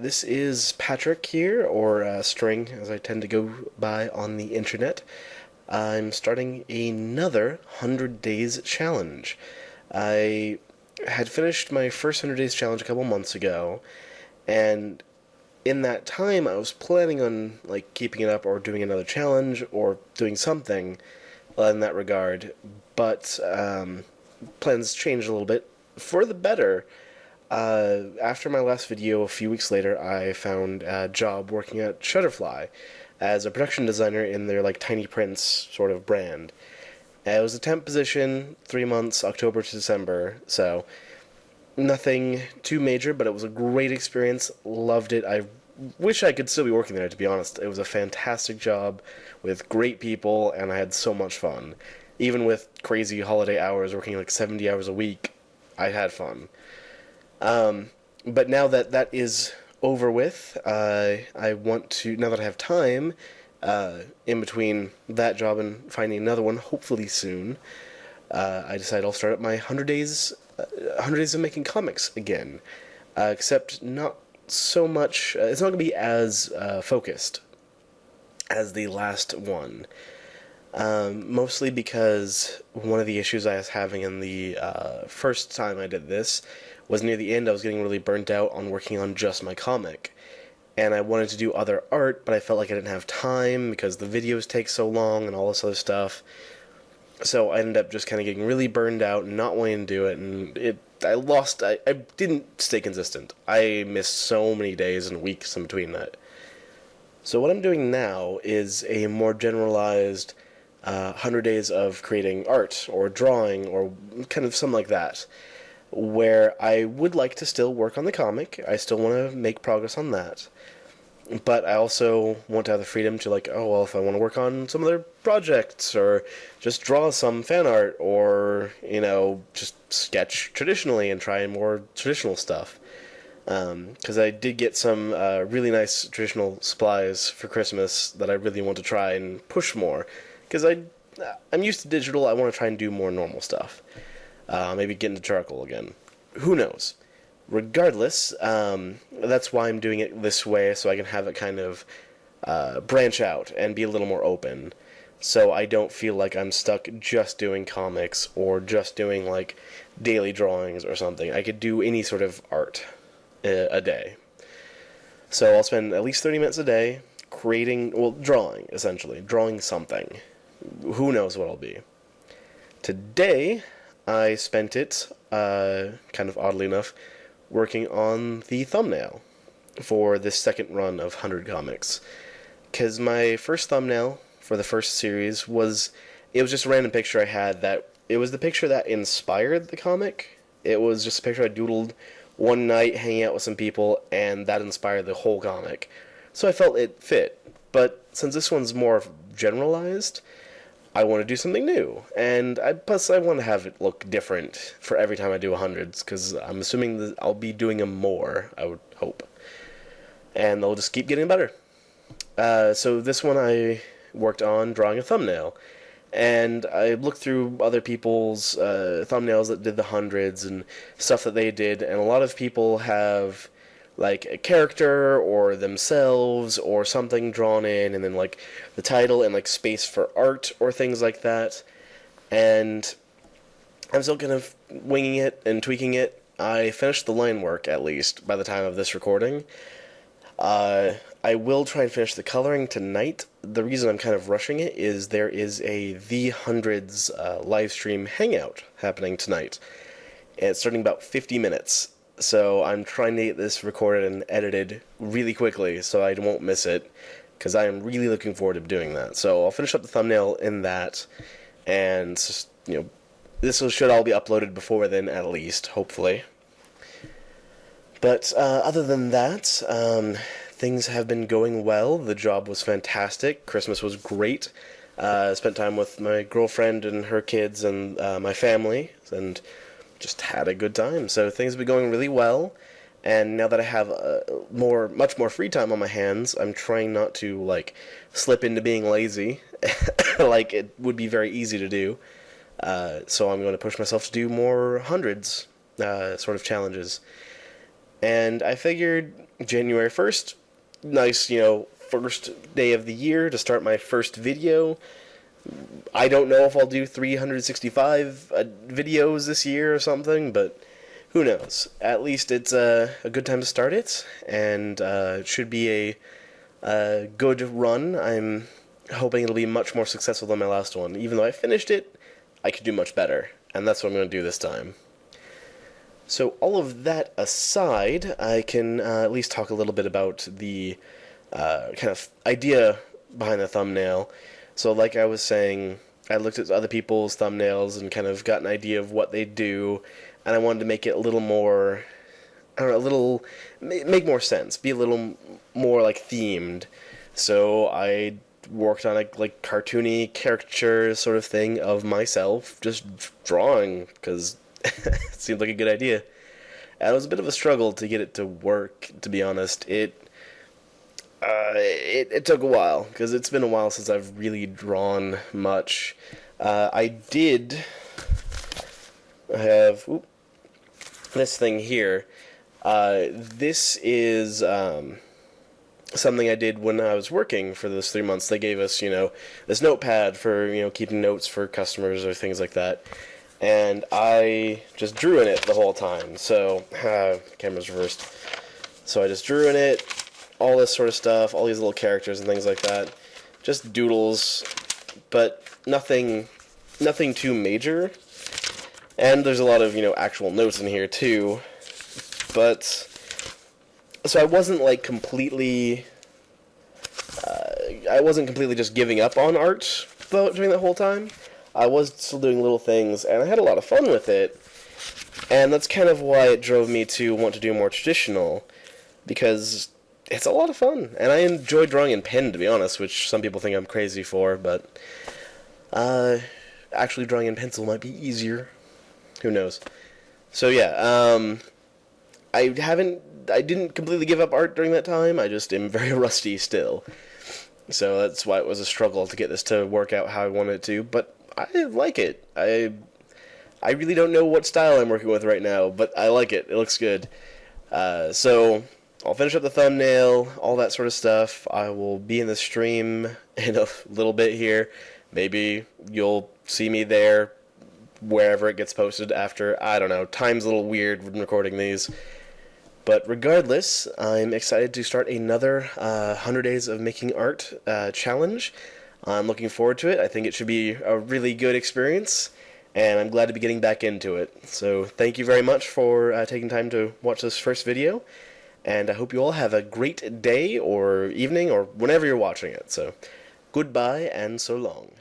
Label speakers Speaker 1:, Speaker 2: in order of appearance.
Speaker 1: this is Patrick here, or String, as I tend to go by on the internet. I'm starting another 100 Days Challenge. I had finished my first 100 Days Challenge a couple months ago, and in that time I was planning on keeping it up or doing another challenge or doing something in that regard, but plans changed a little bit for the better. After my last video, a few weeks later, I found a job working at Shutterfly as a production designer in their Tiny Prints sort of brand. It was a temp position, 3 months, October to December, so nothing too major, but it was a great experience. Loved it. I wish I could still be working there, to be honest. It was a fantastic job with great people, and I had so much fun. Even with crazy holiday hours, working 70 hours a week, I had fun. But now that that is over with, I want to, now that I have time, in between that job and finding another one, hopefully soon, I decided I'll start up my 100 days, 100 days of making comics again. Except not so much, it's not going to be as, focused as the last one. Mostly because one of the issues I was having in the first time I did this was near the end I was getting really burnt out on working on just my comic. And I wanted to do other art, but I felt like I didn't have time because the videos take so long and all this other stuff. So I ended up just kind of getting really burned out and not wanting to do it, and I didn't stay consistent. I missed so many days and weeks in between that. So what I'm doing now is a more generalized 100 days of creating art or drawing or kind of something like that, where I would like to still work on the comic. I still want to make progress on that. But I also want to have the freedom to if I want to work on some other projects or just draw some fan art or, just sketch traditionally and try more traditional stuff. Because I did get some really nice traditional supplies for Christmas that I really want to try and push more. Because I'm used to digital, I want to try and do more normal stuff. Maybe get into charcoal again. Who knows? Regardless, that's why I'm doing it this way, so I can have it kind of branch out and be a little more open. So I don't feel like I'm stuck just doing comics or just doing daily drawings or something. I could do any sort of art a day. So I'll spend at least 30 minutes a day drawing, essentially. Drawing something. Who knows what I'll be. Today, I spent it, kind of oddly enough, working on the thumbnail for this second run of 100 comics. Because my first thumbnail for the first series was just a random picture I had it was the picture that inspired the comic. It was just a picture I doodled one night hanging out with some people, and that inspired the whole comic. So I felt it fit. But since this one's more generalized, I want to do something new, and plus I want to have it look different for every time I do 100s, because I'm assuming that I'll be doing them more, I would hope. And they'll just keep getting better. So this one I worked on drawing a thumbnail, and I looked through other people's thumbnails that did the 100s and stuff that they did, and a lot of people have a character or themselves or something drawn in, and then the title and space for art or things like that. And I'm still kind of winging it and tweaking it. I finished the line work, at least, by the time of this recording. I will try and finish the coloring tonight. The reason I'm kind of rushing it is there is a The Hundreds live stream hangout happening tonight. And it's starting about 50 minutes. So I'm trying to get this recorded and edited really quickly so I won't miss it, because I am really looking forward to doing that. So I'll finish up the thumbnail in that, and this should all be uploaded before then, at least, hopefully. But other than that, things have been going well. The job was fantastic. Christmas was great. Spent time with my girlfriend and her kids and my family, and just had a good time. So things have been going really well, and now that I have much more free time on my hands, I'm trying not to slip into being lazy it would be very easy to do. So I'm going to push myself to do more hundreds sort of challenges. And I figured January 1st, nice, first day of the year to start my first video. I don't know if I'll do 365 videos this year or something, but who knows? At least it's a good time to start it, and it should be a good run. I'm hoping it'll be much more successful than my last one. Even though I finished it, I could do much better, and that's what I'm going to do this time. So all of that aside, I can at least talk a little bit about the kind of idea behind the thumbnail. So like I was saying, I looked at other people's thumbnails and kind of got an idea of what they do, and I wanted to make it a little more, I don't know, make more sense, be a little more like themed. So I worked on a like cartoony caricature sort of thing of myself, just drawing, because it seemed like a good idea. And it was a bit of a struggle to get it to work, to be honest. It took a while, because it's been a while since I've really drawn much. I did have this thing here. This is something I did when I was working for those 3 months. They gave us, this notepad for, keeping notes for customers or things like that. And I just drew in it the whole time. So, camera's reversed. So I just drew in it, all this sort of stuff, all these little characters and things like that. Just doodles, but nothing too major. And there's a lot of, actual notes in here too. But, so I wasn't like completely, I wasn't completely just giving up on art during that whole time. I was still doing little things, and I had a lot of fun with it. And that's kind of why it drove me to want to do more traditional, because it's a lot of fun. And I enjoy drawing in pen, to be honest, which some people think I'm crazy for, but actually drawing in pencil might be easier. Who knows? So yeah, I didn't completely give up art during that time. I just am very rusty still. So that's why it was a struggle to get this to work out how I wanted it to, but I like it. I really don't know what style I'm working with right now, but I like it. It looks good. So I'll finish up the thumbnail, all that sort of stuff. I will be in the stream in a little bit here. Maybe you'll see me there wherever it gets posted after. I don't know. Time's a little weird when recording these. But regardless, I'm excited to start another 100 Days of Making Art challenge. I'm looking forward to it. I think it should be a really good experience, and I'm glad to be getting back into it. So thank you very much for taking time to watch this first video, and I hope you all have a great day or evening or whenever you're watching it. So goodbye and so long.